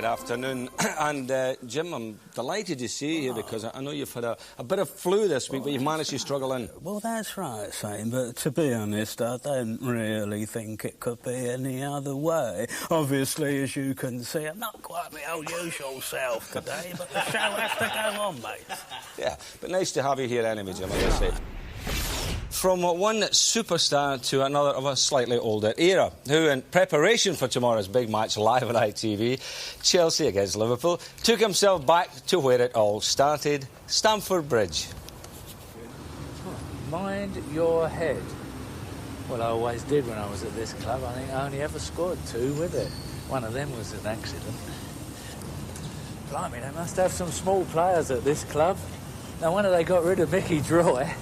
good afternoon. And, Jim, I'm delighted to see you here because I know you've had a bit of flu this week, but you've managed to struggle in. Well, that's right, Saint, but to be honest, I don't really think it could be any other way. Obviously, as you can see, I'm not quite my old usual self today, but the show has to go on, mate. Yeah, but nice to have you here anyway, Jim, as I say. From one superstar to another of a slightly older era, who, in preparation for tomorrow's big match live on ITV, Chelsea against Liverpool, took himself back to where it all started, Stamford Bridge. Mind your head. Well, I always did when I was at this club. I think I only ever scored 2 with it. One of them was an accident. Blimey, they must have some small players at this club. Now, when they got rid of Mickey Droy,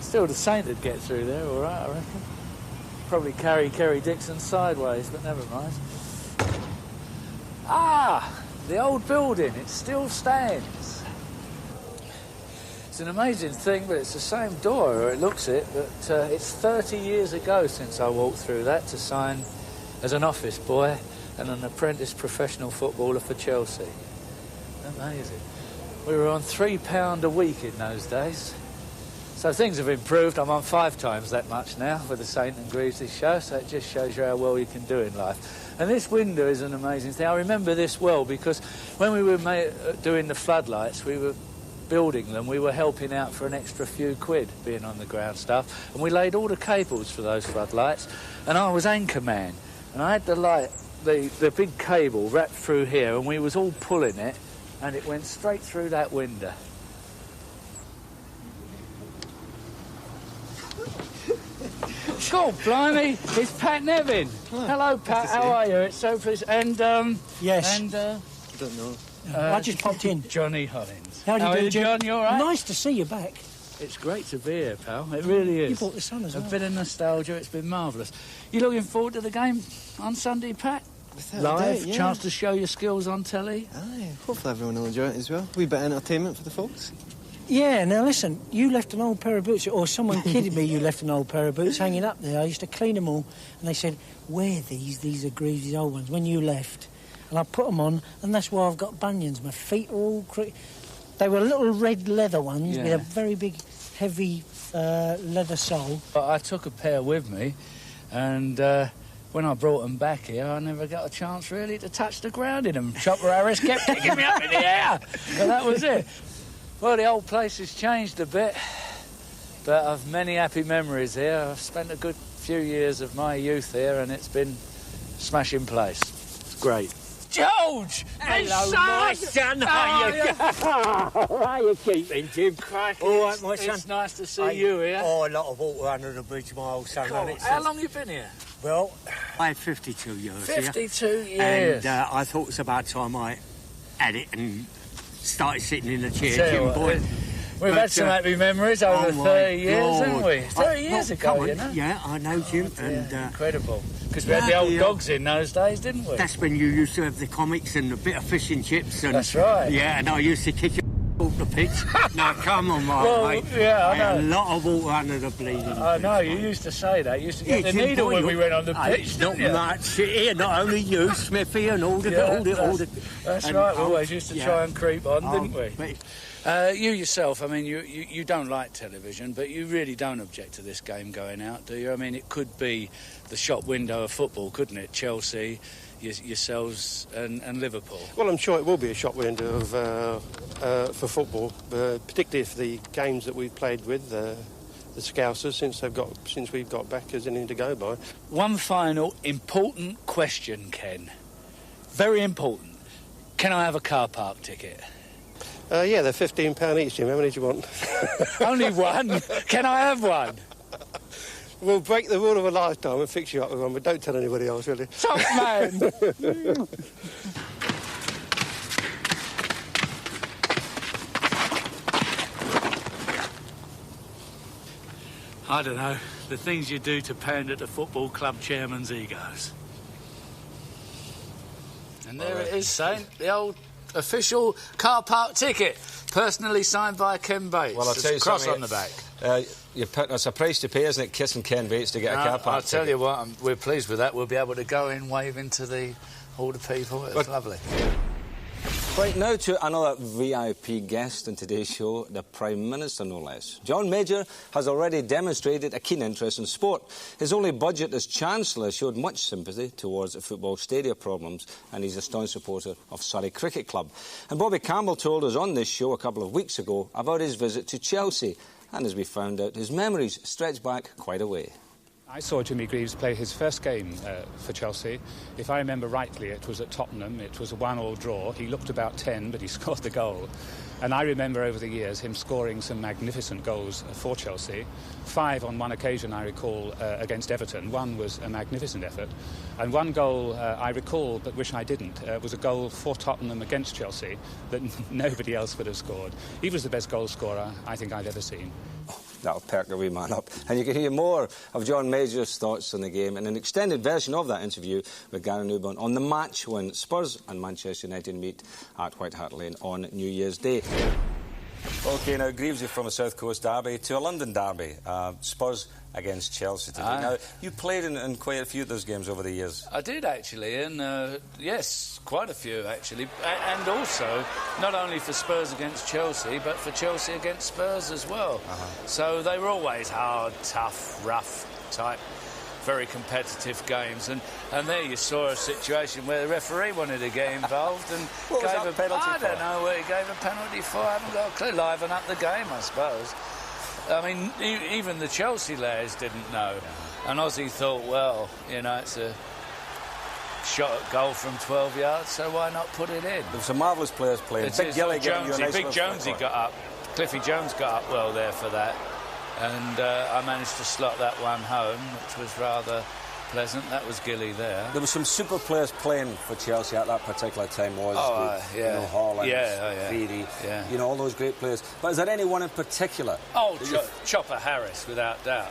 still the Saint would get through there, all right, I reckon. Probably carry Kerry Dixon sideways, but never mind. Ah, the old building, it still stands. It's an amazing thing, but it's the same door, or it looks it, but it's 30 years ago since I walked through that to sign as an office boy and an apprentice professional footballer for Chelsea. Amazing. We were on £3 a week in those days. So things have improved. I'm on 5 times that much now with the Saint and Greavsie show, so it just shows you how well you can do in life. And this window is an amazing thing. I remember this well because when we were doing the floodlights, we were building them, we were helping out for an extra few quid being on the ground stuff, and we laid all the cables for those floodlights, and I was anchor man, and I had the light, the big cable wrapped through here, and we was all pulling it, and it went straight through that window. God, blimey, it's Pat Nevin. Hello, Pat, how are you? It's so pleased. And, yes. And, I don't know. I just popped in. Johnny Hollins. How do you do, John? You all right? Nice to see you back. It's great to be here, pal. It really is. You brought the sun as well. A bit of nostalgia. It's been marvellous. You looking forward to the game on Sunday, Pat? Live, yeah. Chance to show your skills on telly? Aye, hopefully everyone will enjoy it as well. A wee bit of entertainment for the folks. Yeah, now listen, you left an old pair of boots, or someone kidded me you left an old pair of boots hanging up there. I used to clean them all, and they said, wear these are Greavsie's old ones, when you left. And I put them on, and that's why I've got bunions. My feet are all... They were little red leather ones with a very big, heavy leather sole. I took a pair with me, and when I brought them back here, I never got a chance, really, to touch the ground in them. Chopper Harris kept picking me up in the air, and that was it. Well, the old place has changed a bit, but I've many happy memories here. I've spent a good few years of my youth here, and it's been a smashing place. It's great. George! Hello, my son. How you keeping, Jim? All right, my son. It's nice to see you here. Oh, a lot of water under the bridge, my old son. Cool. How long you been here? Well, I had 52 years 52 here. years. And I thought it was about time I had it and started sitting in the chair, Jim boy. We've had some happy memories over 30 years, haven't we? 30 years ago, you know? Yeah, I know, Jim. And incredible. Because we had the old dogs in those days, didn't we? That's when you used to have the comics and a bit of fish and chips. And, that's right. Yeah, and I used to kick you off the pitch. Now, come on, mate. Yeah, I know. A lot of water under the bleeding. I know, you used to say that. You used to get the needle when we went on the pitch, not much. Here, not only you, Smithy, and all the... That's right, we always used to try and creep on, didn't we? You yourself, I mean, you don't like television, but you really don't object to this game going out, do you? I mean, it could be the shop window of football, couldn't it? Chelsea, yourselves and Liverpool. Well, I'm sure it will be a shop window for football, particularly if the games that we've played with, the Scousers, since we've got back as anything to go by. One final important question, Ken. Very important. Can I have a car park ticket? Yeah, they're £15 each, Jim. How many do you want? Only one? Can I have one? We'll break the rule of a lifetime and fix you up with one, but don't tell anybody else, really. Top man! I don't know, the things you do to pound at the football club chairman's egos. And there it is, Saint, the old official car park ticket, personally signed by Ken Bates. Well, I'll tell you cross something. on the back. You're putting us a price to pay, isn't it, kissing Ken Bates to get a car park I'll tell ticket. you what, we're pleased with that. We'll be able to go in, waving to all the people. It's lovely. Right, now to another VIP guest in today's show, the Prime Minister, no less. John Major has already demonstrated a keen interest in sport. His only budget as Chancellor showed much sympathy towards the football stadium problems, and he's a staunch supporter of Surrey Cricket Club. And Bobby Campbell told us on this show a couple of weeks ago about his visit to Chelsea, and as we found out, his memories stretch back quite a way. I saw Jimmy Greaves play his first game for Chelsea. If I remember rightly, it was at Tottenham. It was a 1-1 draw. He looked about 10, but he scored the goal. And I remember over the years him scoring some magnificent goals for Chelsea. 5 on one occasion, I recall, against Everton. One was a magnificent effort. And one goal I recall, but wish I didn't, was a goal for Tottenham against Chelsea that nobody else would have scored. He was the best goal scorer I think I've ever seen. That'll perk a wee man up. And you can hear more of John Major's thoughts on the game in an extended version of that interview with Gary Newburn on the match when Spurs and Manchester United meet at White Hart Lane on New Year's Day. OK, now Greavesy from a South Coast derby to a London derby. Spurs against Chelsea today. Now, you played in quite a few of those games over the years. I did, actually, and yes, quite a few, actually. And also, not only for Spurs against Chelsea, but for Chelsea against Spurs as well. So they were always hard, tough, rough type, very competitive games. And there you saw a situation where the referee wanted to get involved and gave a penalty. I don't know what he gave a penalty for. I haven't got a clue. Liven up the game, I suppose. I mean, even the Chelsea lads didn't know. And Ozzy thought, well, you know, it's a shot at goal from 12 yards, so why not put it in? There were some marvellous players playing. Big Gilly getting you a nice Big Jonesy got up. Cliffy Jones got up well there for that. And I managed to slot that one home, which was rather pleasant. That was Gilly there. There were some super players playing for Chelsea at that particular time. You know, Hollins, Feedy, you know, all those great players. But is there anyone in particular? Oh, Chopper Harris, without doubt.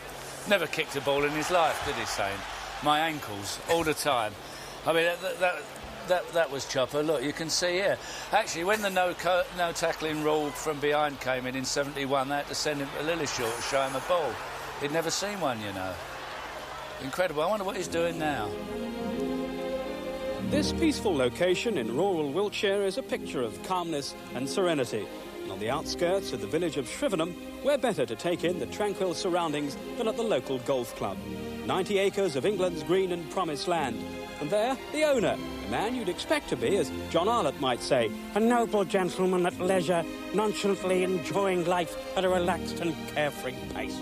Never kicked a ball in his life, did he, Saint? My ankles, all the time. I mean, that was Chopper. Look, you can see here. Actually, when the no tackling rule from behind came in '71, they had to send him to Lillishall to show him a ball. He'd never seen one, you know. Incredible. I wonder what he's doing now. This peaceful location in rural Wiltshire is a picture of calmness and serenity. And on the outskirts of the village of Shrivenham, where better to take in the tranquil surroundings than at the local golf club. 90 acres of England's green and promised land. And there, the owner, a man you'd expect to be, as John Arlott might say, a noble gentleman at leisure, nonchalantly enjoying life at a relaxed and carefree pace.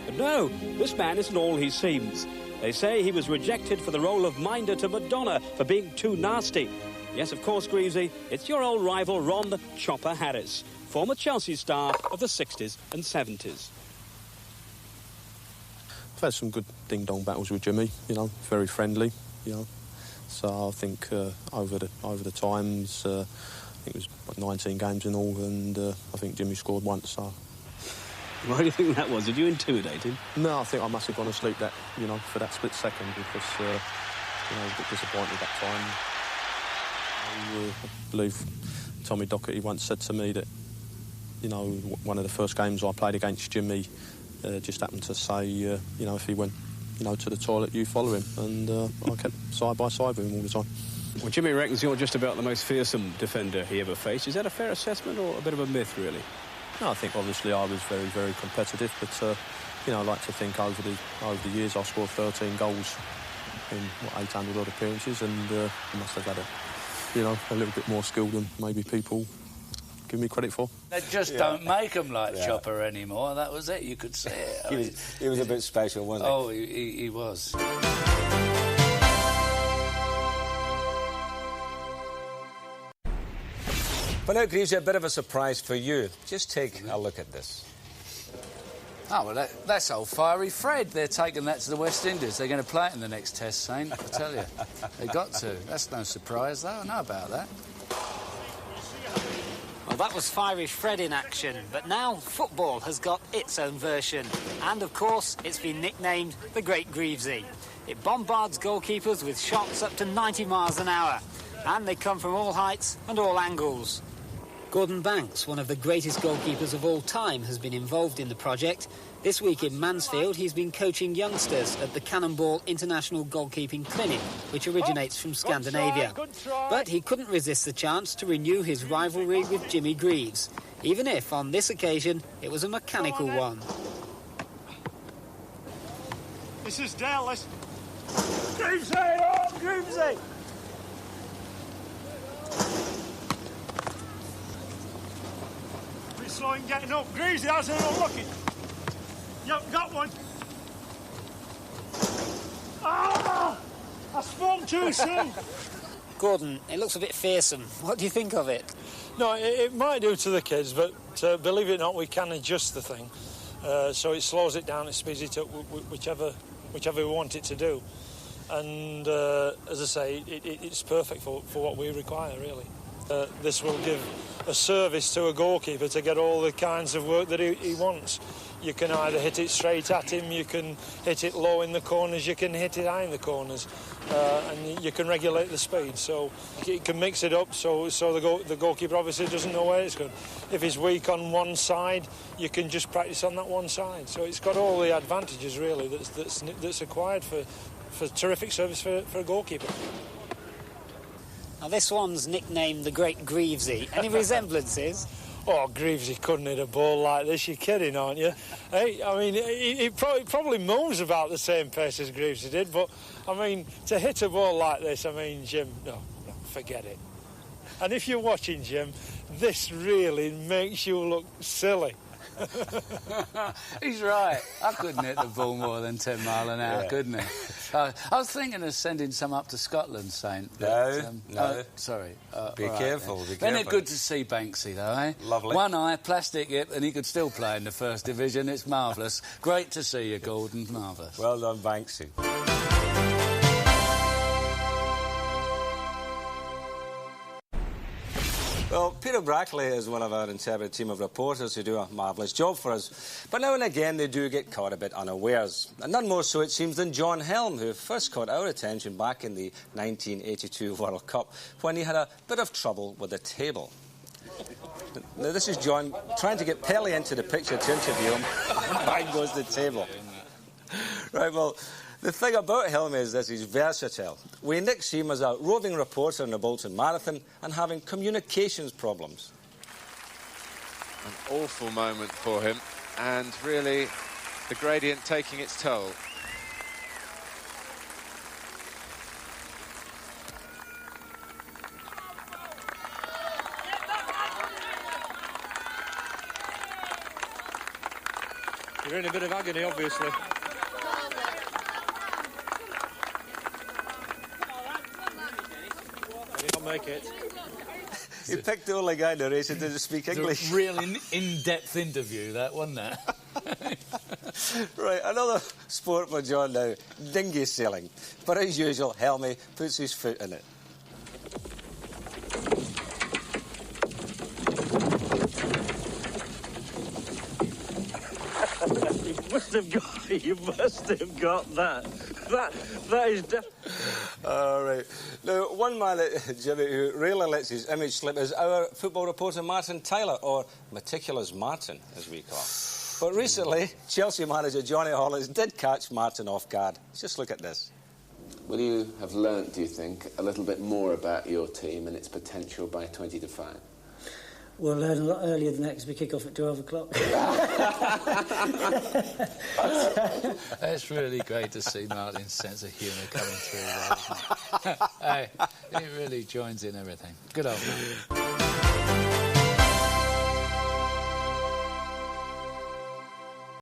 But no, this man isn't all he seems. They say he was rejected for the role of minder to Madonna for being too nasty. Yes, of course, Greavesy, it's your old rival Ron Chopper Harris, former Chelsea star of the 60s and 70s. I've had some good ding-dong battles with Jimmy, you know, very friendly, you know. So I think over the times, I think it was 19 games in all, and I think Jimmy scored once, so... Why do you think that was? Did you intimidate him? No, I think I must have gone to sleep that, you know, for that split second because, you know, I was a bit disappointed that time. I believe Tommy Docherty once said to me that, you know, one of the first games I played against Jimmy just happened to say, you know, if he went, you know, to the toilet, you follow him. And I kept side by side with him all the time. Well, Jimmy reckons you're just about the most fearsome defender he ever faced. Is that a fair assessment or a bit of a myth, really? No, I think obviously I was very, very competitive, but you know, I like to think over the years I scored 13 goals in 800 odd appearances, and I must have had a little bit more skill than maybe people give me credit for. They just don't make them like Chopper anymore. That was it. You could see it. He was a bit special, wasn't he? Oh, he was. But now, Greavesy, a bit of a surprise for you. Just take a look at this. Oh, well, that's old Fiery Fred. They're taking that to the West Indies. They're going to play it in the next Test, Saint, I tell you. They got to. That's no surprise, though. I know about that. Well, that was Fiery Fred in action, but now football has got its own version. And, of course, it's been nicknamed the Great Greavesy. It bombards goalkeepers with shots up to 90 miles an hour. And they come from all heights and all angles. Gordon Banks, one of the greatest goalkeepers of all time, has been involved in the project, This week in Mansfield, he's been coaching youngsters at the Cannonball International Goalkeeping Clinic, which originates from Scandinavia. But he couldn't resist the chance to renew his rivalry with Jimmy Greaves, even if, on this occasion, it was a mechanical one. This is Dallas. Greavsie! Oh, Greavsie! Bit slow in getting up. Greavsie has it unlucky. You haven't got one. Ah! I spoke too soon. Gordon, it looks a bit fearsome. What do you think of it? No, it might do to the kids, but believe it or not, we can adjust the thing. So it slows it down, it speeds it up, whichever we want it to do. And as I say, it's perfect for what we require, really. This will give a service to a goalkeeper to get all the kinds of work that he wants. You can either hit it straight at him, you can hit it low in the corners, you can hit it high in the corners, and you can regulate the speed. So it can mix it up so the goalkeeper obviously doesn't know where it's going. If he's weak on one side, you can just practice on that one side. So it's got all the advantages, really, that's acquired for terrific service for a goalkeeper. Now, this one's nicknamed the Great Greavsie. Any resemblances? Oh, Greavsie couldn't hit a ball like this. You're kidding, aren't you? Hey, I mean, he probably moves about the same pace as Greavsie did, but, I mean, to hit a ball like this, I mean, Jim, no, forget it. And if you're watching, Jim, this really makes you look silly. He's right. I couldn't hit the ball more than 10 mile an hour, couldn't I? I was thinking of sending some up to Scotland, Saint. But, No. Sorry. Be careful, then. be careful. Isn't it good to see Banksy, though, eh? Lovely. One eye, plastic hip, and he could still play in the First Division. It's marvellous. Great to see you, Gordon. Marvellous. Well done, Banksy. Well, Peter Brackley is one of our intrepid team of reporters who do a marvellous job for us. But now and again they do get caught a bit unawares. And none more so, it seems, than John Helm, who first caught our attention back in the 1982 World Cup when he had a bit of trouble with the table. Now, this is John trying to get Pelly into the picture to interview him. Bang goes the table. Right, well, the thing about Helm is that he's versatile. We next see him as a roving reporter in the Bolton Marathon and having communications problems. An awful moment for him, and really the gradient taking its toll. You're in a bit of agony, obviously. Make it. He picked the only guy in the race who didn't speak English. A real in-depth interview, that, wasn't it? Right, another sport for John now, dinghy sailing. But as usual, Helmy puts his foot in it. You must have got that. That is All right. Now, one man, Jimmy, who rarely lets his image slip is our football reporter Martin Tyler, or Meticulous Martin, as we call him. But recently, Chelsea manager Johnny Hollins did catch Martin off guard. Just look at this. Will you have learnt, do you think, a little bit more about your team and its potential by 20 to 5? We'll learn a lot earlier than that because we kick off at 12 o'clock. It's really great to see Martin's sense of humour coming through there, isn't it? Hey, he really joins in everything. Good old man.